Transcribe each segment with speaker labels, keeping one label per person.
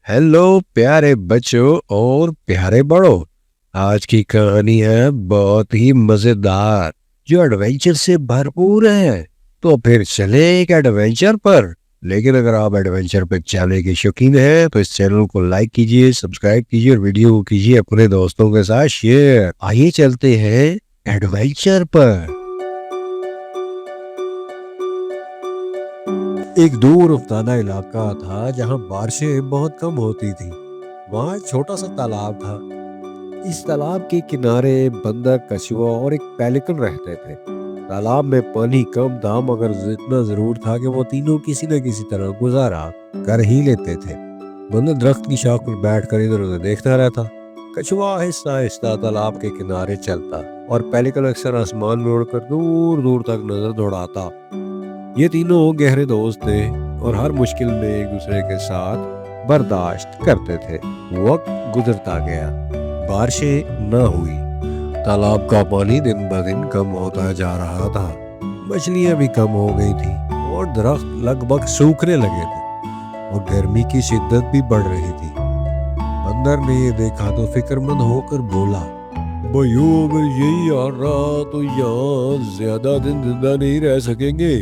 Speaker 1: Hello प्यारे बच्चों और प्यारे बड़ों। आज की कहानी है बहुत ही मजेदार जो एडवेंचर से भरपूर है। तो फिर चले एक एडवेंचर पर। लेकिन अगर आप एडवेंचर पर जाने के शौकीन हैं तो इस चैनल को लाइक कीजिए, सब्सक्राइब कीजिए और वीडियो को कीजिए अपने दोस्तों के साथ शेयर। आइए चलते हैं एडवेंचर पर। एक दूर अफसाना इलाका था जहां बारिशें बहुत कम होती थी। वहां एक छोटा सा तालाब था। इस तालाब के किनारे बंदर, कछुआ और एक पेलिकन रहते थे। तालाब में पानी कम था मगर इतना जरूर था कि वो तीनों किसी न किसी तरह गुजारा कर ही लेते थे। बंदर दरख्त की शाख पर बैठकर इधर उधर देखता रहता। कछुआ आहिस्ता आहिस्ता तालाब के किनारे चलता और पेलिकन अक्सर आसमान में उड़कर दूर दूर तक नजर दौड़ाता। ये तीनों गहरे दोस्त थे और हर मुश्किल में एक दूसरे के साथ बर्दाश्त करते थे। वक्त गुजरता गया, बारिशें न हुई। तालाब का पानी दिन ब दिन कम होता जा रहा था। मछलियां भी कम हो गई थी और दरख्त लगभग सूखने लगे थे और गर्मी की शिद्दत भी बढ़ रही थी। बंदर ने ये देखा तो फिक्रमंद होकर बोला, भाइयों अगर यही हाल रहा तो यहाँ ज्यादा दिन जिंदा नहीं रह सकेंगे।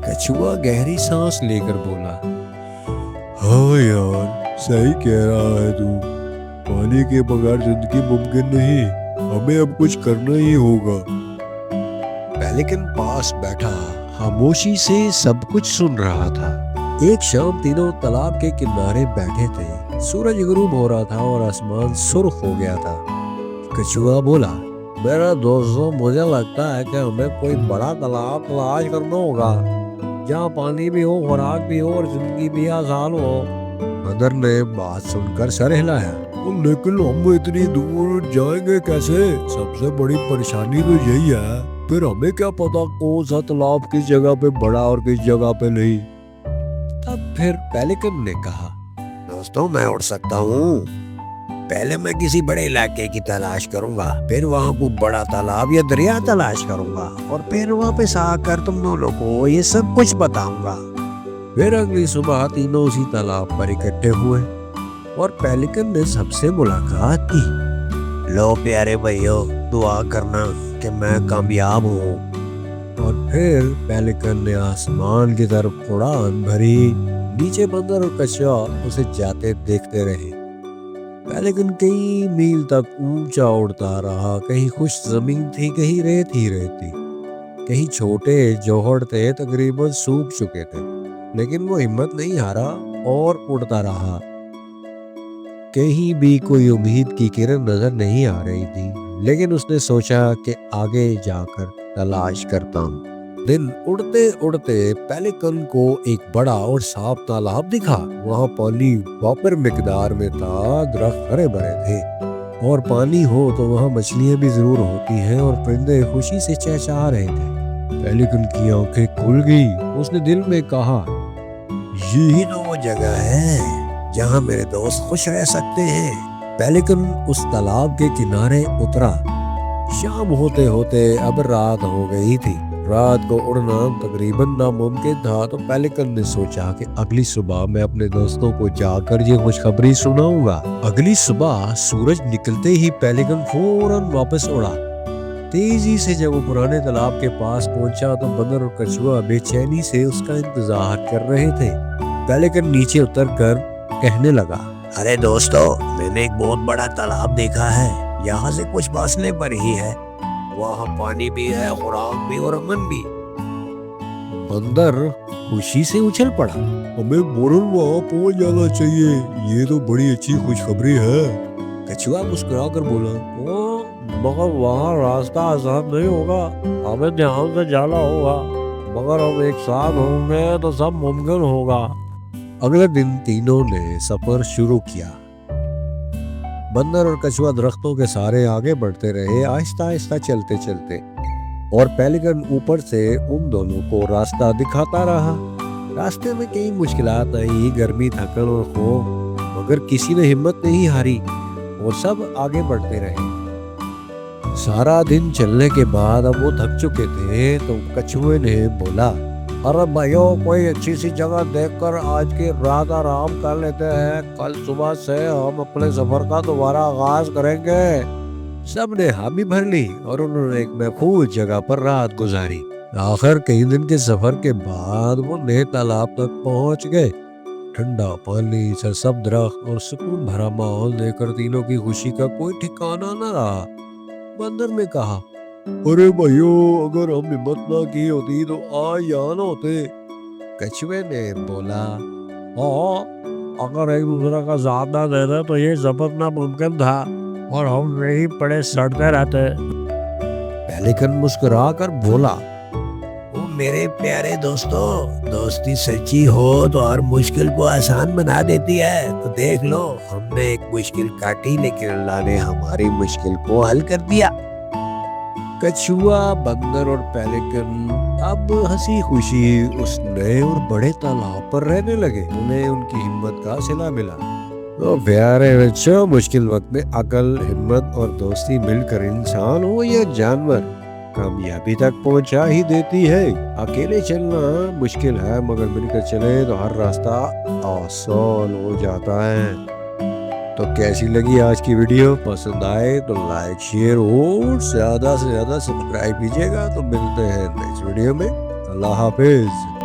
Speaker 1: कछुआ गहरी सांस लेकर बोला, हाँ यार, सही कह रहा है तू। पानी के बगैर जिंदगी मुमकिन नहीं, हमें अब कुछ करना ही होगा। पेलिकन पास बैठा खामोशी से सब कुछ सुन रहा था। एक शाम तीनों तालाब के किनारे बैठे थे। सूरज गुरूब हो रहा था और आसमान सुर्ख हो गया था। कछुआ बोला, मेरा दोस्तों, मुझे लगता है कि हमें कोई बड़ा तालाब तलाश करना होगा जहाँ पानी भी हो, खुराक भी हो और जिंदगी भी आसान हो। बंदर ने बात सुनकर सर हिलाया, लेकिन हम इतनी दूर जाएंगे कैसे? सबसे बड़ी परेशानी तो यही है। फिर हमें क्या पता कौन सा तालाब किस जगह पे बड़ा और किस जगह पे नहीं। तब फिर पेलिकन ने कहा, दोस्तों मैं उड़ सकता हूँ। पहले मैं किसी बड़े इलाके की तलाश करूंगा, फिर वहाँ को बड़ा तालाब या दरिया तलाश करूंगा और फिर वापस आकर तुम दोनों को ये सब कुछ बताऊंगा। फिर अगली सुबह तीनों उसी तालाब पर इकट्ठे हुए और पेलिकन ने सबसे मुलाकात की। लो प्यारे भाइयों, दुआ करना कि मैं कामयाब हूँ। और फिर पेलिकन ने आसमान की तरफ उड़ान भरी। नीचे बंदर और कछुआ उसे जाते देखते रहे। पेलिकन कई मील तक ऊंचा उड़ता रहा। कहीं खुश जमीन थी, कहीं रेत ही रेत थी, कहीं छोटे जोहड़ थे तकरीबन सूख चुके थे। लेकिन वो हिम्मत नहीं हारा और उड़ता रहा। कहीं भी कोई उम्मीद की किरण नजर नहीं आ रही थी, लेकिन उसने सोचा कि आगे जाकर तलाश करता हूँ। दिन उड़ते उड़ते पेलिकन को एक बड़ा और साफ तालाब दिखा। वहाँ पानी वापर मिकदार में था, दरख्त हरे भरे थे और पानी हो तो वहाँ मछलियाँ भी जरूर होती हैं और परिंदे खुशी से चहचहा रहे थे। पेलिकन की आंखें खुल गई। उसने दिल में कहा, यही तो वो जगह है जहाँ मेरे दोस्त खुश रह सकते हैं। पेलिकन उस तालाब के किनारे उतरा। शाम होते होते अब रात हो गई थी। रात को उड़ना तकरीबन नामुमकिन था, तो पेलिकन ने सोचा कि अगली सुबह मैं अपने दोस्तों को जाकर ये खुशखबरी सुनाऊंगा। अगली सुबह सूरज निकलते ही पेलिकन फौरन वापस उड़ा। तेजी से जब वो पुराने तालाब के पास पहुंचा तो बंदर और कछुआ बेचैनी से उसका इंतजार कर रहे थे। पेलिकन नीचे उतरकर कहने लगा, अरे दोस्तों, मैंने एक बहुत बड़ा तालाब देखा है। यहाँ से कुछ फासले पर ही है। वहाँ पानी भी है, खुराक भी और अमन भी। बंदर खुशी से उछल पड़ा, हमें फौरन वहाँ पहुँच जाना चाहिए। ये तो बड़ी अच्छी खुशखबरी है। कछुआ मुस्कुरा कर बोला, मगर वहाँ रास्ता आसान नहीं होगा, हमें ध्यान से जाना होगा। मगर हम एक साथ होंगे तो सब मुमकिन होगा। अगले दिन तीनों ने सफर शुरू किया। बंदर और कछुआ दरख्तों के सहारे आगे बढ़ते रहे, आहिस्ता आहिस्ता चलते चलते, और पेलिकन ऊपर से उन दोनों को रास्ता दिखाता रहा। रास्ते में कई मुश्किलात आई, गर्मी, थकन और खौफ, मगर किसी ने हिम्मत नहीं हारी और सब आगे बढ़ते रहे। सारा दिन चलने के बाद अब वो थक चुके थे, तो कछुए ने बोला, ارے بھائیو کوئی اچھی سی جگہ دیکھ کر آج کی رات آرام کر لیتے ہیں، کل صبح سے ہم اپنے سفر کا دوبارہ آغاز کریں گے۔ سب نے حامی بھر لی اور انہوں نے ایک محفوظ جگہ پر رات گزاری۔ آخر کئی دن کے سفر کے بعد وہ نئے تالاب تک پہنچ گئے۔ ٹھنڈا پانی، سرسبز درخت اور سکون بھرا ماحول دیکھ کر تینوں کی خوشی کا کوئی ٹھکانہ نہ رہا۔ بندر نے کہا، ارے بھائیو، اگر ہم ہمت نہ کی ہوتی تو آج یہاں نہ ہوتے۔ کچھوے نے بولا، اگر ایک دوسرے کا ساتھ نہ دیتے تو یہ سفر ناممکن تھا اور ہم یہیں پڑے سڑتے رہتے۔ پیلیکن مسکرا کر بولا، میرے پیارے دوستو، دوستی سچی ہو تو ہر مشکل کو آسان بنا دیتی ہے۔ تو دیکھ لو، ہم نے ایک مشکل کاٹی لیکن اللہ نے ہماری مشکل کو حل کر دیا۔ کچھوا، بندر اور پیلیکن اب ہنسی خوشی اس نئے اور بڑے تالاب پر رہنے لگے۔ انہیں ان کی ہمت کا صلہ ملا۔ تو پیارے بچوں، مشکل وقت میں عقل، ہمت اور دوستی مل کر انسان ہو یا جانور کامیابی تک پہنچا ہی دیتی ہے۔ اکیلے چلنا مشکل ہے مگر مل کر چلے تو ہر راستہ آسان ہو جاتا ہے۔ تو کیسی لگی آج کی ویڈیو؟ پسند آئے تو لائک، شیئر اور زیادہ سے زیادہ سبسکرائب کیجیے گا۔ تو ملتے ہیں نیکسٹ ویڈیو میں۔ اللہ حافظ۔